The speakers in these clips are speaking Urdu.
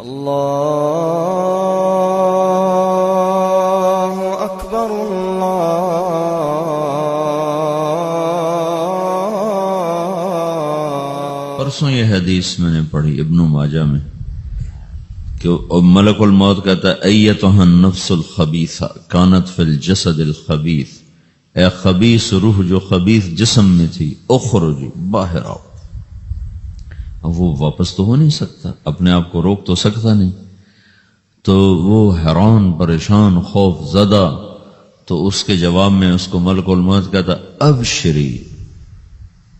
اللہ اکبر اللہ۔ پرسوں یہ حدیث میں نے پڑھی ابن ماجہ میں کہ ملک الموت کہتا ہے ایتھا النفس الخبیثہ کانت فی الجسد الخبیث، اے خبیث روح جو خبیث جسم میں تھی، اخرجی باہر آؤ۔ اب وہ واپس تو ہو نہیں سکتا، اپنے آپ کو روک تو سکتا نہیں، تو وہ حیران پریشان خوف زدہ، تو اس کے جواب میں اس کو ملک الموت کہتا ابشری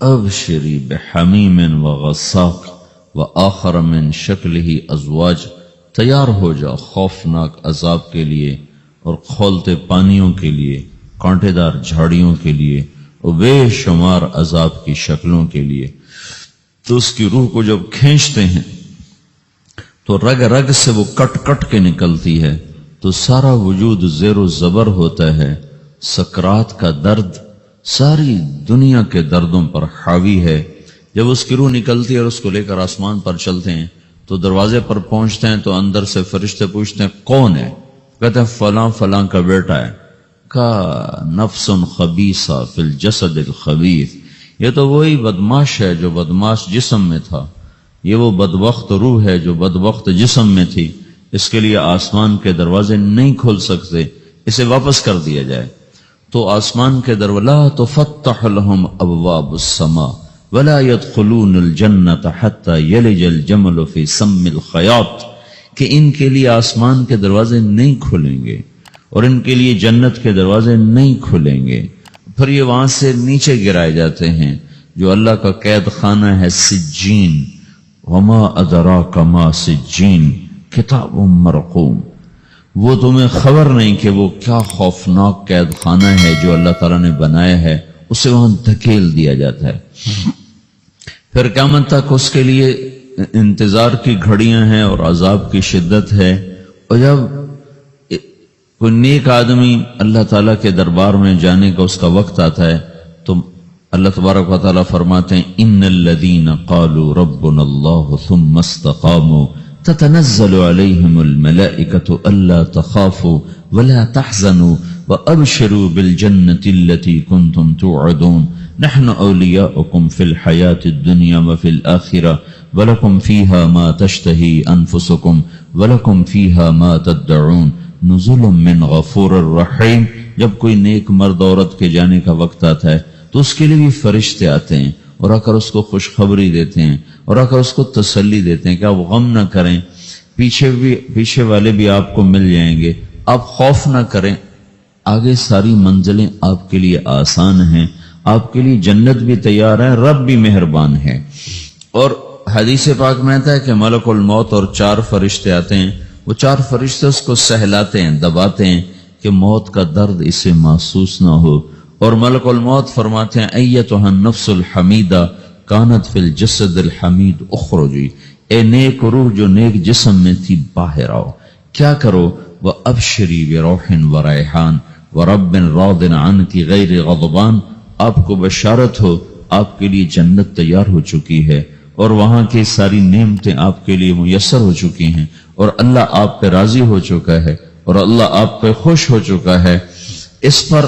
ابشری بحمیم وغساق وآخر من شکلہ ازواج، تیار ہو جا خوفناک عذاب کے لیے اور کھولتے پانیوں کے لیے، کانٹے دار جھاڑیوں کے لیے اور بے شمار عذاب کی شکلوں کے لیے۔ تو اس کی روح کو جب کھینچتے ہیں تو رگ رگ سے وہ کٹ کٹ کے نکلتی ہے، تو سارا وجود زیر و زبر ہوتا ہے، سکرات کا درد ساری دنیا کے دردوں پر حاوی ہے۔ جب اس کی روح نکلتی ہے اور اس کو لے کر آسمان پر چلتے ہیں تو دروازے پر پہنچتے ہیں تو اندر سے فرشتے پوچھتے ہیں کون ہے؟ کہتے ہیں فلاں فلاں کا بیٹا ہے۔ کا نفس خبیثہ فی الجسد الخبیث، یہ تو وہی بدماش ہے جو بدماش جسم میں تھا، یہ وہ بدبخت روح ہے جو بدبخت جسم میں تھی، اس کے لیے آسمان کے دروازے نہیں کھول سکتے، اسے واپس کر دیا جائے۔ تو آسمان کے دروازے لا تفتح لهم ابواب السماء ولا يدخلون الجنة حتى يلج الجمل في سم الخياط، کہ ان کے لیے آسمان کے دروازے نہیں کھلیں گے اور ان کے لیے جنت کے دروازے نہیں کھلیں گے، پھر یہ وہاں سے نیچے گرائے جاتے ہیں جو اللہ کا قید خانہ ہے سجین، وما ادراک ما سجین کتاب مرقوم، وہ تمہیں خبر نہیں کہ وہ کیا خوفناک قید خانہ ہے جو اللہ تعالیٰ نے بنایا ہے، اسے وہاں دھکیل دیا جاتا ہے۔ پھر قیامت تک اس کے لیے انتظار کی گھڑیاں ہیں اور عذاب کی شدت ہے، اور جب کوئی نیک آدمی اللہ تعالیٰ کے دربار میں جانے کا اس کا وقت آتا ہے تو اللہ تبارک و تعالیٰ فرماتے ہیں ان الذین قالوا ربنا اللہ ثم استقاموا تتنزل علیہم الملائکۃ الا تخافوا ولا تحزنوا وابشروا بالجنة التي كنتم توعدون نحن اولیاؤکم فی الحیاة الدنیا وفی الآخرة ولکم فیہا ما تشتہی انفسکم ولکم فیہا ما تدعون نزل من غفور الرحیم۔ جب کوئی نیک مرد عورت کے جانے کا وقت آتا ہے تو اس کے لیے بھی فرشتے آتے ہیں اور آ کر اس کو خوشخبری دیتے ہیں اور آ کر اس کو تسلی دیتے ہیں کہ آپ غم نہ کریں، پیچھے والے بھی آپ کو مل جائیں گے، آپ خوف نہ کریں، آگے ساری منزلیں آپ کے لیے آسان ہیں، آپ کے لیے جنت بھی تیار ہے، رب بھی مہربان ہے۔ اور حدیث پاک میں آتا ہے کہ ملک الموت اور 4 فرشتے آتے ہیں، وہ 4 فرشتے اس کو سہلاتے ہیں، دباتے ہیں کہ موت کا درد اسے محسوس نہ ہو، اور ملک الموت فرماتے ہیں ایتھا النفس الحمیدہ کانت فی الجسد الحمید اخرجی، اے نیک روح جو نیک جسم میں تھی باہر آؤ۔ کیا کرو؟ وابشری بروح وریحان ورب راض عنک غیر غضبان، آپ کو بشارت ہو آپ کے لیے جنت تیار ہو چکی ہے اور وہاں کی ساری نعمتیں آپ کے لیے میسر ہو چکی ہیں اور اللہ آپ پہ راضی ہو چکا ہے اور اللہ آپ پہ خوش ہو چکا ہے۔ اس پر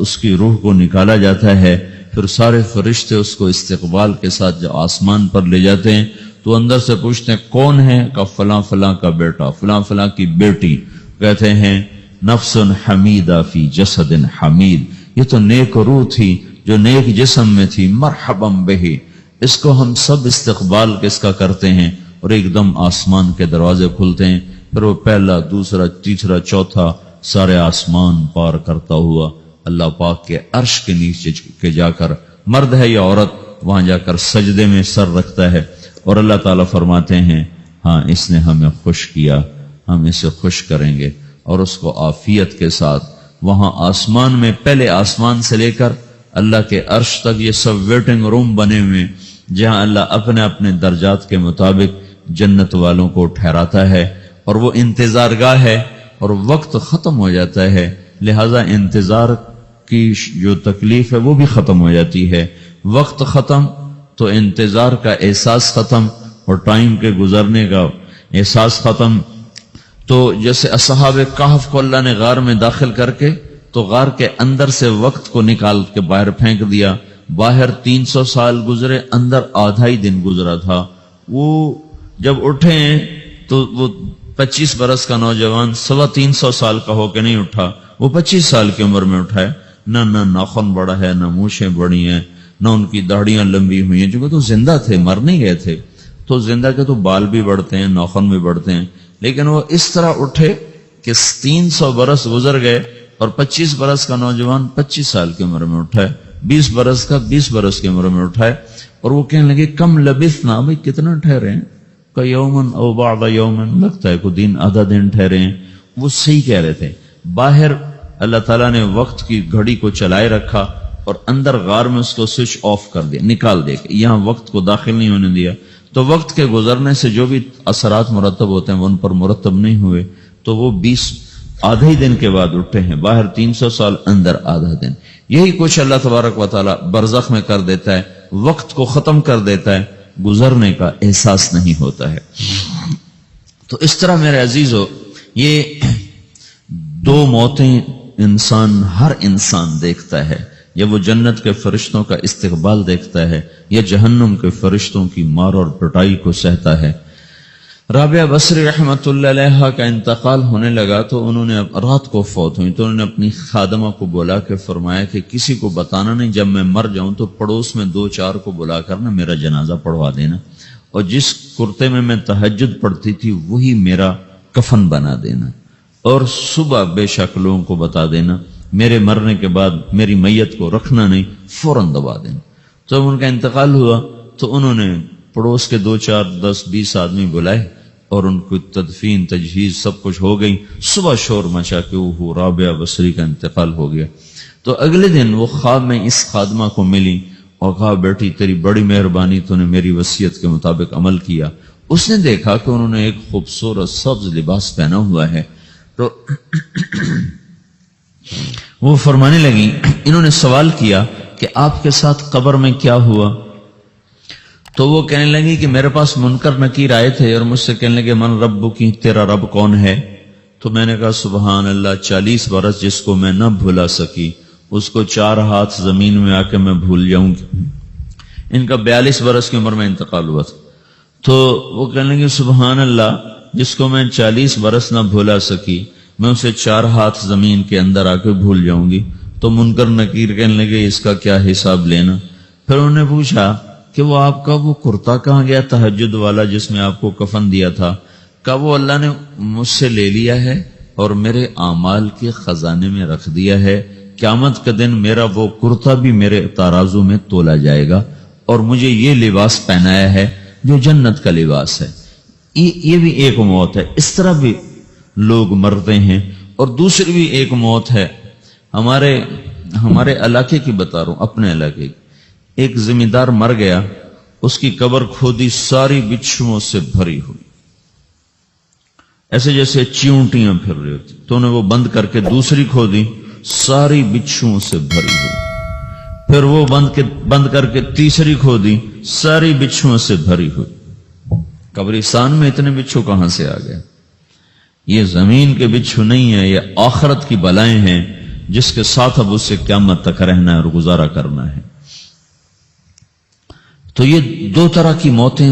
اس کی روح کو نکالا جاتا ہے، پھر سارے فرشتے اس کو استقبال کے ساتھ جو آسمان پر لے جاتے ہیں تو اندر سے پوچھتے ہیں کون ہے؟ کہ فلاں فلاں کا بیٹا، فلاں فلاں کی بیٹی۔ کہتے ہیں نفس حمیدہ فی جسد حمید، یہ تو نیک روح تھی جو نیک جسم میں تھی، مرحبا بہی، اس کو ہم سب استقبال کس کا کرتے ہیں، اور ایک دم آسمان کے دروازے کھلتے ہیں، پھر وہ پہلا دوسرا تیسرا چوتھا سارے آسمان پار کرتا ہوا اللہ پاک کے عرش کے نیچے کے جا کر، مرد ہے یا عورت، وہاں جا کر سجدے میں سر رکھتا ہے اور اللہ تعالیٰ فرماتے ہیں ہاں اس نے ہمیں خوش کیا، ہم اسے خوش کریں گے، اور اس کو عافیت کے ساتھ وہاں آسمان میں، پہلے آسمان سے لے کر اللہ کے عرش تک یہ سب ویٹنگ روم بنے ہوئے جہاں اللہ اپنے اپنے درجات کے مطابق جنت والوں کو ٹھہراتا ہے، اور وہ انتظار گاہ ہے اور وقت ختم ہو جاتا ہے، لہذا انتظار کی جو تکلیف ہے وہ بھی ختم ہو جاتی ہے۔ وقت ختم تو انتظار کا احساس ختم، اور ٹائم کے گزرنے کا احساس ختم. تو جیسے اصحاب کہف کو اللہ نے غار میں داخل کر کے تو غار کے اندر سے وقت کو نکال کے باہر پھینک دیا. باہر 300 سال گزرے، اندر آدھا ہی دن گزرا تھا. وہ جب اٹھے تو وہ 25 برس کا نوجوان 350 سال کا ہو کے نہیں اٹھا، وہ 25 سال کی عمر میں اٹھا ہے. نہ ناخن بڑا ہے، نہ مونچھیں بڑی ہیں، نہ ان کی داڑیاں لمبی ہوئی ہیں، چونکہ تو زندہ تھے، مر نہیں گئے تھے. تو زندہ کے تو بال بھی بڑھتے ہیں، ناخن بھی بڑھتے ہیں، لیکن وہ اس طرح اٹھے کہ 300 برس گزر گئے اور 25 برس کا نوجوان 25 سال کی عمر میں اٹھا ہے، 20 برس کا 20 برس کی عمر میں اٹھا ہے. اور وہ کہنے لگے کم لبثنا، بھئی کتنا ٹھہرے ہیں؟ کہ یومن او بعض یومن، لگتا ہے کوئی دن آدھا دن ٹھہرے ہیں. وہ صحیح کہہ رہے تھے. باہر اللہ تعالیٰ نے وقت کی گھڑی کو چلائے رکھا اور اندر غار میں اس کو سوئچ آف کر دیا، نکال دیا، یہاں وقت کو داخل نہیں ہونے دیا. تو وقت کے گزرنے سے جو بھی اثرات مرتب ہوتے ہیں وہ ان پر مرتب نہیں ہوئے. تو وہ 20 آدھے ہی دن کے بعد اٹھے ہیں. باہر 300 سال، اندر آدھا دن. یہی کچھ اللہ تبارک و تعالیٰ برزخ میں کر دیتا ہے، وقت کو ختم کر دیتا ہے، گزرنے کا احساس نہیں ہوتا ہے. تو اس طرح میرے عزیزو، یہ دو موتیں ہر انسان دیکھتا ہے. یا وہ جنت کے فرشتوں کا استقبال دیکھتا ہے یا جہنم کے فرشتوں کی مار اور پٹائی کو سہتا ہے. رابعہ بصری رحمت اللہ علیہ کا انتقال ہونے لگا تو انہوں نے رات کو فوت ہوئی تو انہوں نے اپنی خادمہ کو بلا کے فرمایا کہ کسی کو بتانا نہیں، جب میں مر جاؤں تو پڑوس میں 2-4 کو بلا کر نا میرا جنازہ پڑھوا دینا، اور جس کرتے میں تہجد پڑھتی تھی وہی میرا کفن بنا دینا، اور صبح بے شک لوگوں کو بتا دینا میرے مرنے کے بعد میری میت کو رکھنا نہیں، فوراً دبا دینا. تو جب ان کا انتقال ہوا تو انہوں نے پڑوس کے 2-4-10-20 آدمی بلائے اور ان کو تدفین تجہیز سب کچھ ہو گئی. صبح شور مچا کہ وہ رابعہ بصری کا انتقال ہو گیا. تو اگلے دن وہ خواب میں اس خادمہ کو ملی اور کہا بیٹی تیری بڑی مہربانی، تو نے میری وصیت کے مطابق عمل کیا. اس نے دیکھا کہ انہوں نے ایک خوبصورت سبز لباس پہنا ہوا ہے. تو وہ فرمانے لگی، انہوں نے سوال کیا کہ آپ کے ساتھ قبر میں کیا ہوا؟ تو وہ کہنے لگی کہ میرے پاس منکر نکیر آئے تھے اور مجھ سے کہنے لگے من رب کی، تیرا رب کون ہے؟ تو میں نے کہا سبحان اللہ، 40 برس جس کو میں نہ بھلا سکی اس کو 4 ہاتھ زمین میں آ کے میں بھول جاؤں گی. ان کا 42 برس کی عمر میں انتقال ہوا تھا. تو وہ کہنے لگے سبحان اللہ، جس کو میں 40 برس نہ بھولا سکی میں اسے 4 ہاتھ زمین کے اندر آ کے بھول جاؤں گی. تو منکر نکیر کہنے لگے اس کا کیا حساب لینا؟ پھر انہوں نے پوچھا کہ وہ آپ کا وہ کرتا کہاں گیا تہجد والا جس میں آپ کو کفن دیا تھا؟ کہ وہ اللہ نے مجھ سے لے لیا ہے اور میرے اعمال کے خزانے میں رکھ دیا ہے. قیامت کے دن میرا وہ کرتا بھی میرے ترازو میں تولا جائے گا اور مجھے یہ لباس پہنایا ہے جو جنت کا لباس ہے. یہ بھی ایک موت ہے. اس طرح بھی لوگ مرتے ہیں. اور دوسری بھی ایک موت ہے. ہمارے علاقے کی بتا رہا ہوں، اپنے علاقے کی. ایک زمیندار مر گیا، اس کی قبر کھودی، ساری بچھوؤں سے بھری ہوئی، ایسے جیسے چیونٹیاں پھر رہی ہوتی. تو انہیں وہ بند کر کے دوسری کھودی، ساری بچھوؤں سے بھری ہوئی. پھر وہ بند کر کے تیسری کھودی، ساری بچھوؤں سے بھری ہوئی. قبرستان میں اتنے بچھو کہاں سے آ گئے؟ یہ زمین کے بچھو نہیں ہے، یہ آخرت کی بلائیں ہیں جس کے ساتھ اب اسے قیامت تک رہنا ہے اور گزارا کرنا ہے. تو یہ 2 طرح کی موتیں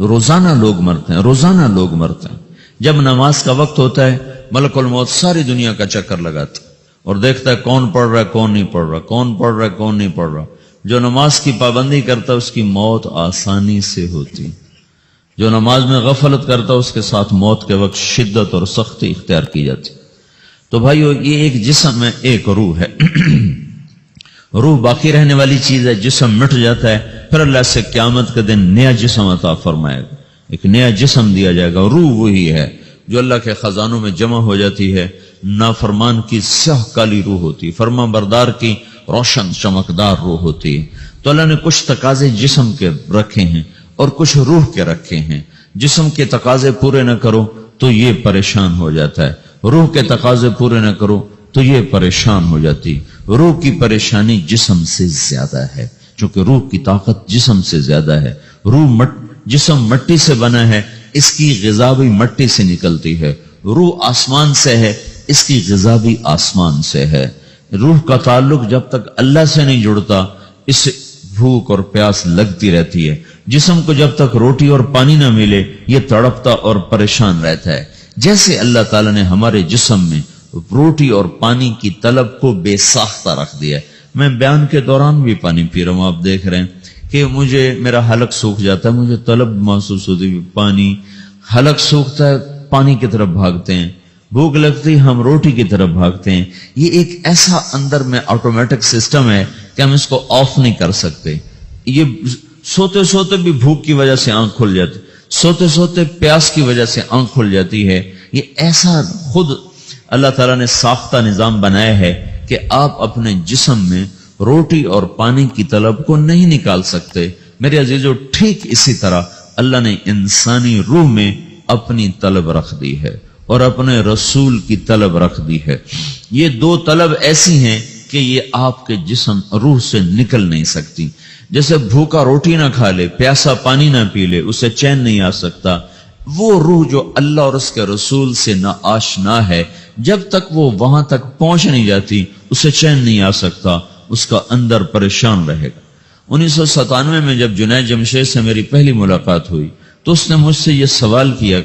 روزانہ لوگ مرتے ہیں، روزانہ لوگ مرتے ہیں. جب نماز کا وقت ہوتا ہے ملک الموت ساری دنیا کا چکر لگاتا ہے اور دیکھتا ہے کون پڑھ رہا ہے کون نہیں پڑھ رہا، کون پڑھ رہا ہے کون نہیں پڑھ رہا. جو نماز کی پابندی کرتا ہے اس کی موت آسانی سے ہوتی، جو نماز میں غفلت کرتا ہے اس کے ساتھ موت کے وقت شدت اور سختی اختیار کی جاتی. تو بھائیو، یہ ایک جسم ہے، ایک روح ہے. روح باقی رہنے والی چیز ہے، جسم مٹ جاتا ہے، پھر اللہ سے قیامت کے دن نیا جسم عطا فرمائے گا، ایک نیا جسم دیا جائے گا. روح وہی ہے جو اللہ کے خزانوں میں جمع ہو جاتی ہے. نافرمان کی سیاہ کالی روح ہوتی، فرما بردار کی روشن چمکدار روح ہوتی ہے. تو اللہ نے کچھ تقاضے جسم کے رکھے ہیں اور کچھ روح کے رکھے ہیں. جسم کے تقاضے پورے نہ کرو تو یہ پریشان ہو جاتا ہے، روح کے تقاضے پورے نہ کرو تو یہ پریشان ہو جاتی. روح کی پریشانی جسم سے زیادہ ہے، چونکہ روح کی طاقت جسم سے زیادہ ہے. جسم مٹی سے بنا ہے اس کی غذا بھی مٹی سے نکلتی ہے، روح آسمان سے ہے، اس کی غذا بھی آسمان سے ہے۔ روح کا تعلق جب تک اللہ سے نہیں جڑتا اس بھوک اور پیاس لگتی رہتی ہے۔ جسم کو جب تک روٹی اور پانی نہ ملے یہ تڑپتا اور پریشان رہتا ہے۔ جیسے اللہ تعالیٰ نے ہمارے جسم میں روٹی اور پانی کی طلب کو بے ساختہ رکھ دیا ہے۔ میں بیان کے دوران بھی پانی پی رہا ہوں، آپ دیکھ رہے ہیں کہ مجھے میرا حلق سوکھ جاتا ہے، مجھے طلب محسوس ہوتی ہے پانی، حلق سوکھتا ہے پانی کی طرف بھاگتے ہیں، بھوک لگتی ہم روٹی کی طرف بھاگتے ہیں۔ یہ ایک ایسا اندر میں آٹومیٹک سسٹم ہے کہ ہم اس کو آف نہیں کر سکتے۔ یہ سوتے سوتے بھی بھوک کی وجہ سے آنکھ کھل جاتی، سوتے سوتے پیاس کی وجہ سے آنکھ کھل جاتی ہے۔ یہ ایسا خود اللہ تعالیٰ نے ساختہ نظام بنایا ہے کہ آپ اپنے جسم میں روٹی اور پانی کی طلب کو نہیں نکال سکتے۔ میرے عزیزو، ٹھیک اسی طرح اللہ نے انسانی روح میں اپنی طلب رکھ دی ہے اور اپنے رسول کی طلب رکھ دی ہے۔ یہ دو طلب ایسی ہیں کہ یہ آپ کے جسم روح سے نکل نہیں سکتی۔ جیسے بھوکا روٹی نہ کھا لے، پیاسا پانی نہ پی لے، اسے چین نہیں آ سکتا۔ وہ روح جو اللہ اور اس کے رسول سے نہ آشنا ہے، جب تک وہ وہاں تک پہنچ نہیں جاتی اسے چین نہیں آ سکتا، اس کا اندر پریشان رہے گا۔ 1997 میں جب جنید جمشید سے میری پہلی ملاقات ہوئی تو اس نے مجھ سے یہ سوال کیا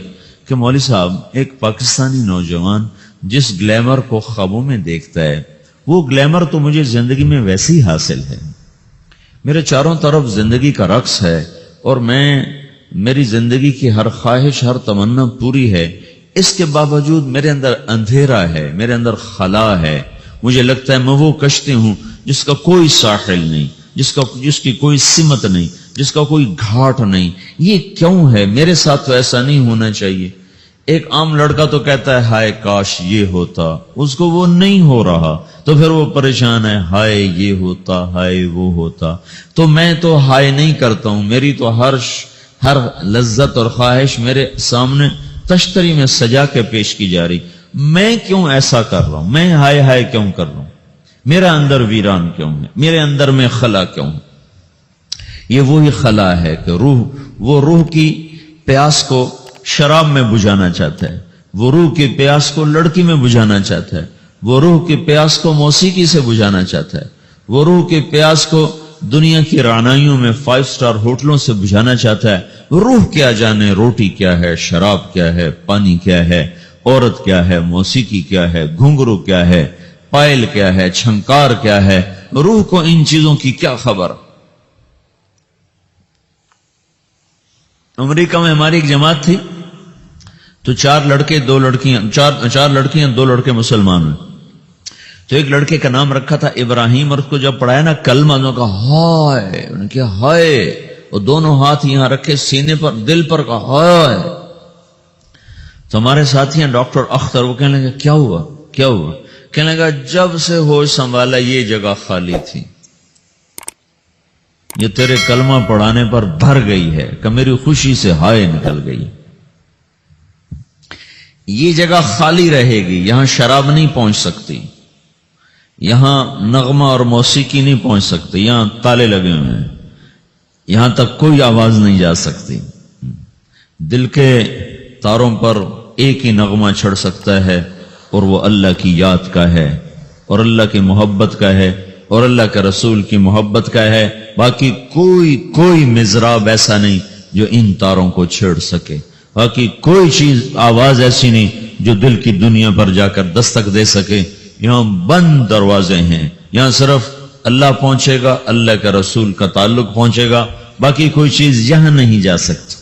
کہ مولوی صاحب، ایک پاکستانی نوجوان جس گلیمر کو خوابوں میں دیکھتا ہے، وہ گلیمر تو مجھے زندگی میں ویسے ہی حاصل ہے، میرے چاروں طرف زندگی کا رقص ہے اور میری زندگی کی ہر خواہش، ہر تمنا پوری ہے، اس کے باوجود میرے اندر اندھیرا ہے، میرے اندر خلا ہے۔ مجھے لگتا ہے میں وہ کشتی ہوں جس کا کوئی ساحل نہیں، جس کی کوئی سمت نہیں، جس کا کوئی گھاٹ نہیں۔ یہ کیوں ہے؟ میرے ساتھ تو ایسا نہیں ہونا چاہیے۔ ایک عام لڑکا تو کہتا ہے ہائے کاش یہ ہوتا، اس کو وہ نہیں ہو رہا تو پھر وہ پریشان ہے، ہائے یہ ہوتا، ہائے وہ ہوتا۔ تو میں تو ہائے نہیں کرتا ہوں، میری تو ہر لذت اور خواہش میرے سامنے تشتری میں سجا کے پیش کی جا رہی۔ میں کیوں ایسا کر رہا ہوں؟ میں ہائے ہائے کیوں کر رہا ہوں؟ میرا اندر ویران کیوں ہے؟ میرے اندر میں خلا کیوں ہے؟ یہ وہی خلا ہے کہ وہ روح کی پیاس کو شراب میں بجھانا چاہتا ہے، وہ روح کی پیاس کو لڑکی میں بجھانا چاہتا ہے، وہ روح کی پیاس کو موسیقی سے بجھانا چاہتا ہے، وہ روح کی پیاس کو دنیا کی رعنائیوں میں 5 سٹار ہوٹلوں سے بجھانا چاہتا ہے۔ روح کیا جانے روٹی کیا ہے، شراب کیا ہے، پانی کیا ہے، عورت کیا ہے، موسیقی کیا ہے، گھنگرو کیا ہے، پائل کیا ہے، چھنکار کیا ہے، روح کو ان چیزوں کی کیا خبر؟ امریکہ میں ہماری ایک جماعت تھی تو 4 لڑکے 2 لڑکیاں، 4 لڑکیاں 2 لڑکے مسلمان ہوئے۔ تو ایک لڑکے کا نام رکھا تھا ابراہیم، اور اس کو جب پڑھایا نا کلمہ، انہوں نے کہا ہائے، انہوں نے کہا ہائے، اور دونوں ہاتھ یہاں رکھے سینے پر، دل پر، کہا ہائے۔ تو ہمارے ساتھی ہیں ڈاکٹر اختر، وہ کہنے لگا کیا ہوا کیا ہوا؟ کہنے لگا جب سے ہوش سنبھالا یہ جگہ خالی تھی، یہ تیرے کلمہ پڑھانے پر بھر گئی ہے کہ میری خوشی سے ہائے نکل گئی۔ یہ جگہ خالی رہے گی، یہاں شراب نہیں پہنچ سکتی، یہاں نغمہ اور موسیقی نہیں پہنچ سکتی، یہاں تالے لگے ہوئے ہیں، یہاں تک کوئی آواز نہیں جا سکتی۔ دل کے تاروں پر ایک ہی نغمہ چڑھ سکتا ہے اور وہ اللہ کی یاد کا ہے اور اللہ کی محبت کا ہے اور اللہ کے رسول کی محبت کا ہے۔ باقی کوئی مضراب ایسا نہیں جو ان تاروں کو چھیڑ سکے، باقی کوئی چیز، آواز ایسی نہیں جو دل کی دنیا پر جا کر دستک دے سکے۔ یہاں بند دروازے ہیں، یہاں صرف اللہ پہنچے گا، اللہ کے رسول کا تعلق پہنچے گا، باقی کوئی چیز یہاں نہیں جا سکتی۔